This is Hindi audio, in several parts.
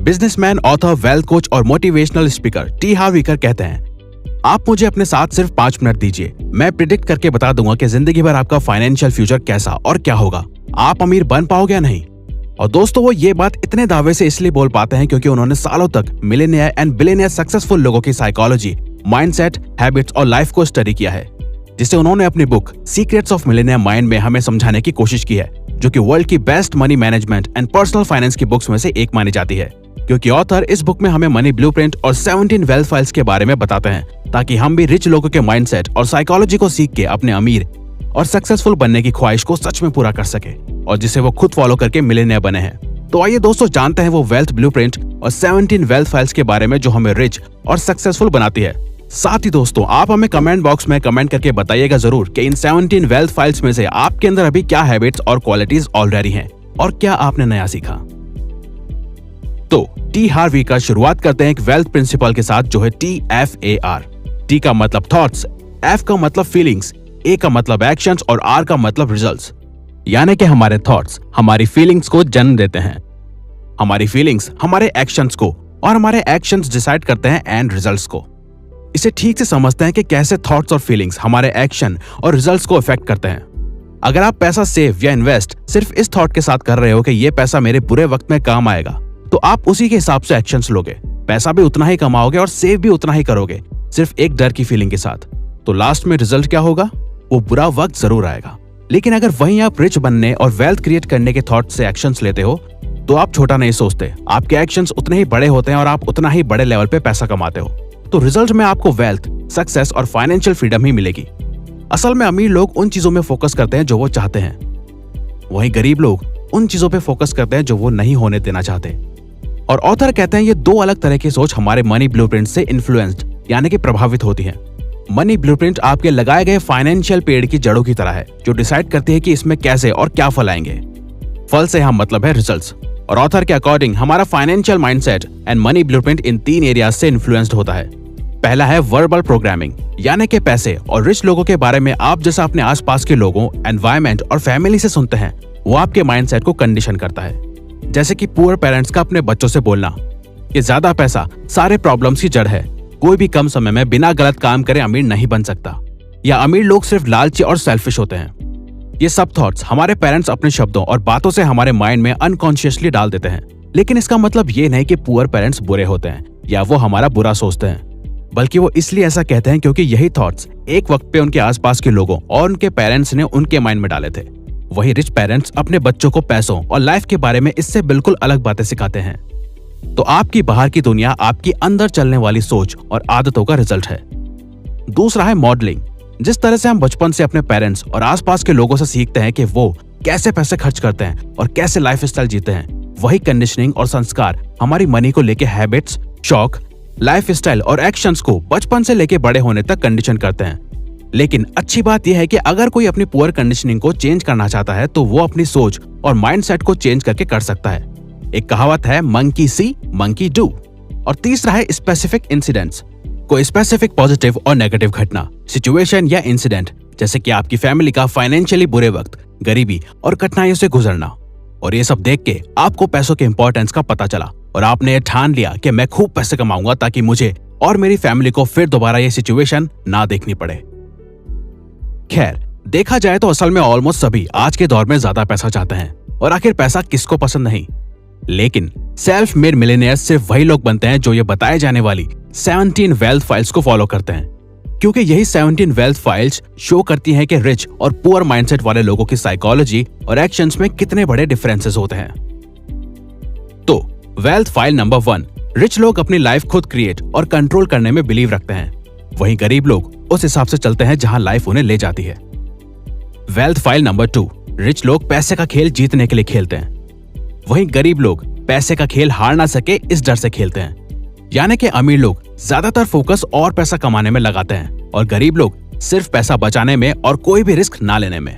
बिजनेसमैन, ऑथर, वेल्थ कोच और मोटिवेशनल स्पीकर टी हार्व इकर कहते हैं, आप मुझे अपने साथ सिर्फ 5 मिनट दीजिए, मैं प्रिडिक्ट करके बता दूंगा कि जिंदगी भर आपका फाइनेंशियल फ्यूचर कैसा और क्या होगा, आप अमीर बन पाओगे या नहीं। और दोस्तों, वो ये बात इतने दावे से इसलिए बोल पाते हैं क्योंकि उन्होंने सालों तक मिलियनियर एंड बिलियनियर सक्सेसफुल लोगों की साइकोलॉजी, माइंडसेट, हैबिट्स और लाइफ को स्टडी किया है, जिसे उन्होंने अपनी book secrets of millionaire mind में हमें समझाने की कोशिश की है, जो कि वर्ल्ड की best money management and personal finance की बुक्स में से एक मानी जाती है। क्योंकि ऑथर इस बुक में हमें मनी ब्लूप्रिंट और 17 वेल्थ फाइल्स के बारे में बताते हैं, ताकि हम भी रिच लोगों के माइंडसेट और साइकोलॉजी को सीख के अपने अमीर और सक्सेसफुल बनने की ख्वाहिश को सच में पूरा कर सके, और जिसे वो खुद फॉलो करके मिलियनियर बने हैं। तो आइए दोस्तों, जानते हैं वो वेल्थ ब्लूप्रिंट और 17 वेल्थ फाइल्स के बारे में जो हमें रिच और सक्सेसफुल बनाती है। साथ ही दोस्तों, आप हमें कमेंट बॉक्स में कमेंट करके बताइएगा जरूर कि इन 17 वेल्थ फाइल्स में से आपके अंदर अभी क्या हैबिट्स और क्वालिटीज ऑलरेडी हैं और क्या आपने नया सीखा। तो टी हार्व का शुरुआत करते हैं एक वेल्थ प्रिंसिपल के साथ, जो है TFAR। टी का मतलब थॉट्स, एफ का मतलब फीलिंग्स, ए का मतलब एक्शंस और आर का मतलब रिजल्ट्स। यानी कि हमारे थॉट्स हमारी फीलिंग्स को जन्म देते हैं, हमारी फीलिंग्स हमारे एक्शंस को, और हमारे एक्शंस डिसाइड करते हैं एंड रिजल्ट्स को। इसे ठीक से समझते हैं कि कैसे थॉट्स और फीलिंग्स हमारे एक्शन और रिजल्ट्स को इफेक्ट करते हैं। अगर आप पैसा सेव या इन्वेस्ट सिर्फ इस थॉट के साथ कर रहे हो कि ये पैसा मेरे बुरे वक्त में काम आएगा, तो आप उसी के हिसाब से एक्शंस लोगे, पैसा भी उतना ही कमाओगे और सेव भी उतना ही करोगे, सिर्फ एक डर की फीलिंग के साथ। तो लास्ट में रिजल्ट क्या होगा? वो बुरा वक्त जरूर आएगा। लेकिन अगर वहीं आप रिच बनने और वेल्थ क्रिएट करने के थॉट से एक्शंस लेते हो, तो आप छोटा नहीं सोचते, आपके एक्शंस उतने ही बड़े होते हैं और आप उतना ही बड़े लेवल पे पैसा कमाते हो। तो रिजल्ट में आपको वेल्थ, सक्सेस और फाइनेंशियल फ्रीडम ही मिलेगी। असल में अमीर लोग उन चीजों में फोकस करते हैं जो वो चाहते हैं, वहीं गरीब लोग उन चीजों पे फोकस करते हैं जो वो नहीं होने देना चाहते। और ऑथर कहते हैं ये दो अलग तरह की सोच हमारे मनी ब्लूप्रिंट से इन्फ्लुएंस्ड यानी कि प्रभावित होती है। मनी ब्लूप्रिंट आपके लगाए गए फाइनेंशियल पेड़ की जड़ों की तरह है, जो डिसाइड करती है कि इसमें कैसे और क्या फल आएंगे। फल से हम मतलब है रिजल्ट्स। और ऑथर के अकॉर्डिंग हमारा financial mindset and money blueprint in 3 areas से इन्फ्लुएंस्ड होता है। पहला है वर्बल प्रोग्रामिंग, यानी कि पैसे और रिच लोगों के बारे में आप जैसा अपने आसपास के लोगों, एनवायरमेंट और फैमिली से सुनते हैं, वो आपके माइंडसेट को कंडीशन करता है। जैसे कि पुअर पेरेंट्स का अपने बच्चों से बोलना कि ज्यादा पैसा सारे प्रॉब्लम्स की जड़ है, कोई भी कम समय में बिना गलत काम करे अमीर नहीं बन सकता, या अमीर लोग सिर्फ लालची और सेल्फिश होते हैं। ये सब थॉट्स हमारे पेरेंट्स अपने शब्दों और बातों से हमारे माइंड में अनकॉन्शियसली डाल देते हैं। लेकिन इसका मतलब ये नहीं कि पुअर पेरेंट्स बुरे होते हैं या वो हमारा बुरा सोचते हैं, बल्कि वो इसलिए ऐसा कहते हैं क्योंकि यही थॉट्स एक वक्त पे उनके आसपास के लोगों और उनके पेरेंट्स ने उनके माइंड में डाले थे। वही रिच पेरेंट्स अपने बच्चों को पैसों और लाइफ के बारे में इससे बिल्कुल अलग बातें सिखाते हैं। तो आपकी बाहर की दुनिया आपकी अंदर चलने वाली सोच और आदतों का रिजल्ट है। दूसरा है मॉडलिंग। जिस तरह से हम बचपन से अपने पेरेंट्स और आसपास के लोगों से सीखते हैं कि वो कैसे पैसे खर्च करते हैं और कैसे लाइफस्टाइल जीते हैं, वही कंडीशनिंग और संस्कार हमारी मनी को लेके हैबिट्स, शौक, लाइफस्टाइल और एक्शंस को बचपन से लेके बड़े होने तक कंडीशन करते हैं। लेकिन अच्छी बात यह है कि अगर कोई अपनी पुअर कंडीशनिंग को चेंज करना चाहता है, तो वो अपनी सोच और माइंडसेट को चेंज करके कर सकता है। एक कहावत है, मंकी सी मंकी डू। और तीसरा है स्पेसिफिक इंसिडेंट्स। कोई स्पेसिफिक पॉजिटिव और नेगेटिव घटना, सिचुएशन या इंसिडेंट, जैसे कि आपकी फैमिली का फाइनेंशियली बुरे वक्त, गरीबी और कठिनाइयों से गुजरना। और ये सब देख के आपको पैसों के इंपॉर्टेंस का पता चला और आपने ये ठान लिया कि मैं खूब पैसे कमाऊंगा ताकि मुझे और मेरी फैमिली को फिर दोबारा ये सिचुएशन ना देखनी पड़े। खैर, देखा जाए तो असल में ऑलमोस्ट सभी आज के दौर में ज्यादा पैसा चाहते हैं, और आखिर पैसा किसको पसंद नहीं। लेकिन सेल्फ मेड मिलियनियर सिर्फ वही लोग बनते हैं जो ये बताए जाने वाली 17 वेल्थ फाइल्स को फॉलो करते हैं, क्योंकि यही 17 वेल्थ फाइल्स शो करती हैं कि रिच और पुअर माइंडसेट वाले लोगों की साइकोलॉजी और एक्शंस में कितने बड़े डिफरेंसेस होते हैं। तो वेल्थ फाइल नंबर 1, रिच लोग अपनी लाइफ खुद क्रिएट और कंट्रोल करने में बिलीव रखते हैं, वहीं गरीब लोग उस हिसाब से चलते हैं जहां लाइफ उन्हें ले जाती है। वेल्थ फाइल नंबर 2, रिच लोग पैसे का खेल जीतने के लिए खेलते हैं, वहीं गरीब लोग पैसे का खेल हार ना सके इस डर से खेलते हैं। यानी कि अमीर लोग ज्यादातर फोकस और पैसा कमाने में लगाते हैं और गरीब लोग सिर्फ पैसा बचाने में और कोई भी रिस्क ना लेने में।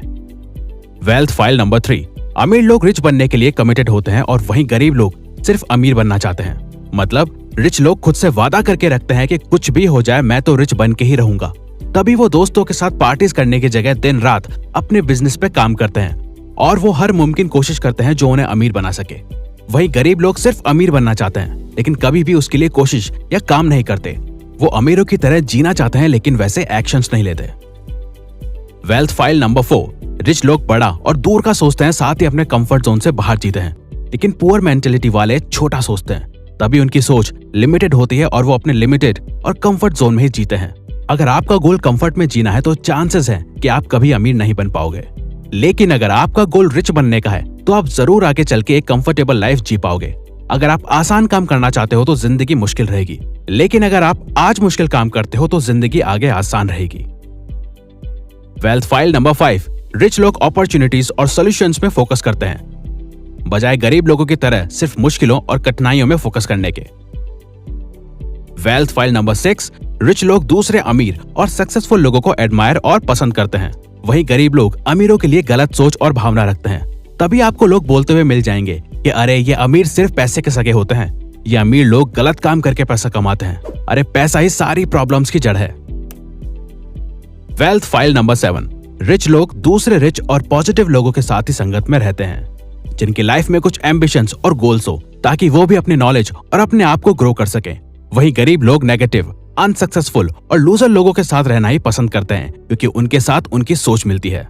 वेल्थ फाइल नंबर 3, अमीर लोग रिच बनने के लिए कमिटेड होते हैं और वहीं गरीब लोग सिर्फ अमीर बनना चाहते हैं। मतलब रिच लोग खुद से वादा करके रखते हैं कि कुछ भी हो जाए मैं तो रिच बन के ही रहूंगा। तभी वो दोस्तों के साथ पार्टीज करने की जगह दिन रात अपने बिजनेस पे काम करते हैं और वो हर मुमकिन कोशिश करते हैं जो उन्हें अमीर बना सके। वहीं गरीब लोग सिर्फ अमीर बनना चाहते हैं, लेकिन कभी भी उसके लिए कोशिश या काम नहीं करते। वो अमीरों की तरह जीना चाहते हैं, लेकिन वैसे एक्शंस नहीं लेते। वेल्थ फाइल नंबर 4, रिच लोग बड़ा और दूर का सोचते हैं, साथ ही अपने कंफर्ट जोन से बाहर जीते हैं। लेकिन पुअर मेंटेलिटी वाले छोटा सोचते हैं, तभी उनकी सोच लिमिटेड होती है और वो अपने लिमिटेड और कंफर्ट जोन में ही जीते हैं। अगर आपका गोल कंफर्ट में जीना है तो चांसेस है कि आप कभी अमीर नहीं बन पाओगे। लेकिन अगर आपका गोल रिच बनने का है तो आप जरूर आगे चल के एक कंफर्टेबल लाइफ जी पाओगे। अगर आप आसान काम करना चाहते हो तो जिंदगी मुश्किल रहेगी, लेकिन अगर आप आज मुश्किल काम करते हो तो जिंदगी आगे आसान रहेगी। वेल्थ फाइल नंबर 5, रिच लोग अपॉर्चुनिटीज और सॉल्यूशंस में फोकस करते हैं, बजाय गरीब लोगों की तरह सिर्फ मुश्किलों और कठिनाइयों में फोकस करने के। वेल्थ फाइल नंबर 6, रिच लोग दूसरे अमीर और सक्सेसफुल लोगों को एडमायर और पसंद करते हैं, वहीं गरीब लोग अमीरों के लिए गलत सोच और भावना रखते हैं। तभी आपको लोग बोलते हुए मिल जाएंगे कि अरे ये अमीर सिर्फ पैसे के सगे होते हैं, ये अमीर लोग गलत काम करके पैसा कमाते हैं, अरे पैसा ही सारी प्रॉब्लम्स की जड़ है। वेल्थ फाइल नंबर 7, रिच लोग दूसरे रिच और पॉजिटिव लोगों के साथ ही संगत में रहते हैं, जिनकी लाइफ में कुछ एम्बिशंस और गोल्स हो, ताकि वो भी अपनी नॉलेज और अपने आप को ग्रो कर सके। वहीं गरीब लोग नेगेटिव, अनसक्सेसफुल और लूजर लोगों के साथ रहना ही पसंद करते हैं, क्योंकि उनके साथ उनकी सोच मिलती है।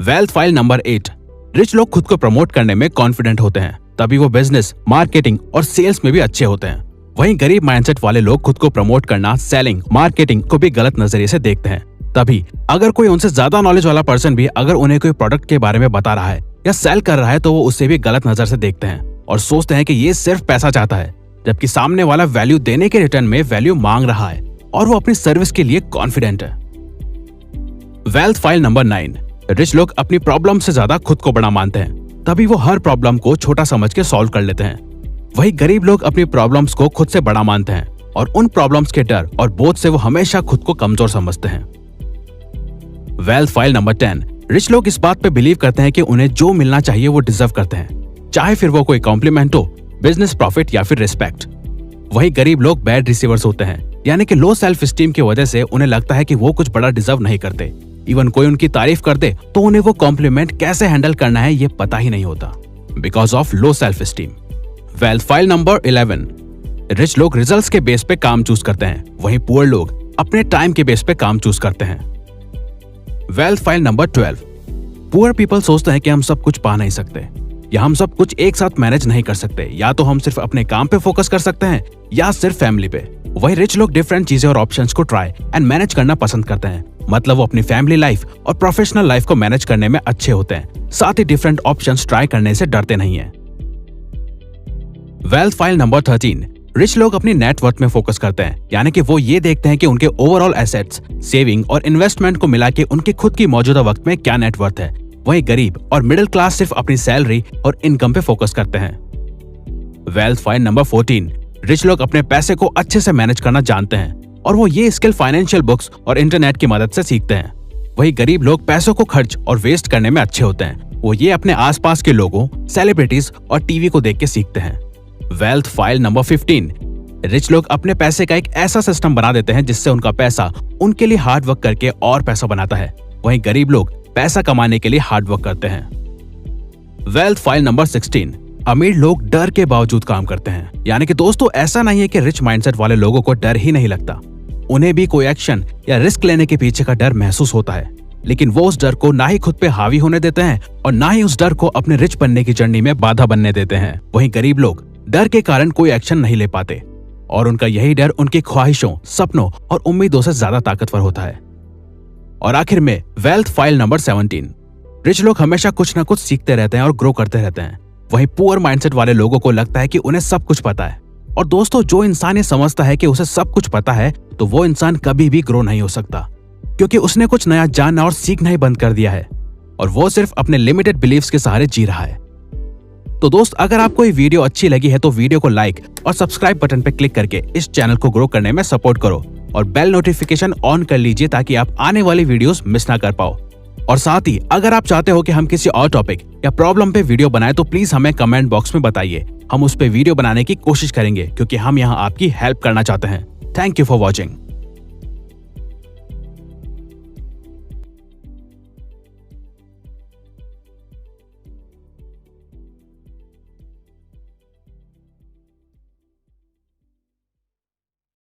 वेल्थ फाइल नंबर 8, रिच लोग खुद को प्रमोट करने में कॉन्फिडेंट होते हैं, तभी वो बिजनेस, मार्केटिंग और सेल्स में भी अच्छे होते हैं। वहीं गरीब माइंडसेट वाले लोग खुद को प्रमोट करना, सेलिंग, मार्केटिंग को भी गलत नजरिए से देखते हैं। तभी अगर कोई उनसे ज्यादा नॉलेज वाला पर्सन भी अगर उन्हें कोई प्रोडक्ट के बारे में बता रहा है या सेल कर रहा है तो वो उससे भी गलत नजर से देखते हैं और सोचते हैं कि ये सिर्फ पैसा चाहता है, जबकि सामने वाला वैल्यू देने के रिटर्न में वैल्यू मांग रहा है और वो अपनी सर्विस के लिए कॉन्फिडेंट है। वेल्थ फाइल नंबर 9, रिच लोग अपनी प्रॉब्लम से ज्यादा खुद को बड़ा मानते हैं, तभी वो हर प्रॉब्लम को छोटा समझ के सॉल्व कर लेते हैं। वहीं गरीब लोग अपनी प्रॉब्लम्स को खुद से बड़ा मानते हैं और उन प्रॉब्लम्स के डर और बोझ से वो हमेशा खुद को कमजोर समझते हैं। वेल्थ फाइल नंबर 10, रिच लोग इस बात पे बिलीव करते हैं कि उन्हें जो मिलना चाहिए वो डिजर्व करते हैं, चाहे फिर वो कोई कॉम्प्लीमेंट हो, बिजनेस प्रॉफिट या फिर रिस्पेक्ट। वहीं गरीब लोग बैड रिसीवर्स होते हैं, यानी कि लो सेल्फ स्टीम की वजह से उन्हें लगता है कि वो कुछ बड़ा डिजर्व नहीं करते। इवन कोई उनकी तारीफ कर दे तो उन्हें वो कॉम्प्लीमेंट कैसे हैंडल करना है ये पता ही नहीं होता, because of low self esteem. Wealth file number 11, rich लोग रिजल्ट्स के बेस पे काम चूज करते हैं, वहीं पुअर लोग अपने टाइम के बेस पे काम चूज करते हैं। Wealth file number 12, poor people सोचते हैं कि हम सब कुछ पा नहीं सकते या हम सब कुछ एक साथ मैनेज नहीं कर सकते, या तो हम सिर्फ अपने काम पे फोकस कर सकते हैं या सिर्फ फैमिली पे। वही रिच लोग डिफरेंट चीजें और ऑप्शंस को ट्राई एंड मैनेज करना पसंद करते हैं, मतलब वो अपनी फैमिली लाइफ और प्रोफेशनल लाइफ को मैनेज करने में अच्छे होते हैं, साथ ही डिफरेंट ऑप्शंस ट्राई करने से डरते नहीं हैं। वेल्थ फाइल नंबर 13, रिच लोग अपनी नेटवर्थ में फोकस करते हैं, यानी कि वो ये देखते हैं कि उनके ओवरऑल एसेट्स, सेविंग और इन्वेस्टमेंट को मिला के उनके खुद की मौजूदा वक्त में क्या नेटवर्थ है। वहीं गरीब और मिडिल क्लास सिर्फ अपनी सैलरी और इनकम पे फोकस करते हैं। वेल्थ फाइल नंबर 14, रिच लोग अपने पैसे को अच्छे से मैनेज करना जानते हैं और वो ये स्किल फाइनेंशियल बुक्स और इंटरनेट की मदद से सीखते हैं। वहीं गरीब लोग पैसों को खर्च और वेस्ट करने में अच्छे होते हैं, वो ये अपने आसपास के लोगों, सेलिब्रिटीज और टीवी को देख के सीखते हैं। वेल्थ फाइल नंबर 15, रिच लोग अपने पैसे का एक ऐसा सिस्टम बना देते हैं जिससे उनका पैसा उनके लिए हार्ड वर्क करके और पैसा बनाता है, वहीं गरीब लोग पैसा कमाने के लिए हार्ड वर्क करते हैं। वेल्थ फाइल नंबर 16, अमीर लोग डर के बावजूद काम करते हैं, यानी कि दोस्तों ऐसा नहीं है कि रिच माइंडसेट वाले लोगों को डर ही नहीं लगता, उन्हें भी कोई एक्शन या रिस्क लेने के पीछे का डर महसूस होता है, लेकिन वो उस डर को ना ही खुद पे हावी होने देते हैं और ना ही उस डर को अपने रिच बनने की जर्नी में बाधा बनने देते हैं। वहीं गरीब लोग डर के कारण कोई एक्शन नहीं ले पाते और उनका यही डर उनकी ख्वाहिशों, सपनों और उम्मीदों से ज्यादा ताकतवर होता है। और आखिर में वेल्थ फाइल नंबर 17, रिच लोग हमेशा कुछ ना कुछ सीखते रहते हैं और ग्रो करते रहते हैं, वहीं पुअर माइंडसेट वाले लोगों को लगता है कि उन्हें सब कुछ पता है। और दोस्तों जो इंसान ये समझता है कि उसे सब कुछ पता है तो वो इंसान कभी भी ग्रो नहीं हो सकता, क्योंकि उसने कुछ नया जानना और सीखना ही बंद कर दिया है और वो सिर्फ अपने लिमिटेड बिलीव्स के सहारे जी रहा है। तो दोस्त अगर आपको ये वीडियो अच्छी लगी है तो वीडियो को लाइक और सब्सक्राइब बटन पर क्लिक करके इस चैनल को ग्रो करने में सपोर्ट करो और बेल नोटिफिकेशन ऑन कर लीजिए ताकि आप आने वाली वीडियोस मिस ना कर पाओ। और साथ ही अगर आप चाहते हो कि हम किसी और टॉपिक या प्रॉब्लम पे वीडियो बनाएं तो प्लीज हमें कमेंट बॉक्स में बताइए, हम उस पे वीडियो बनाने की कोशिश करेंगे क्योंकि हम यहाँ आपकी हेल्प करना चाहते हैं। Thank you for watching.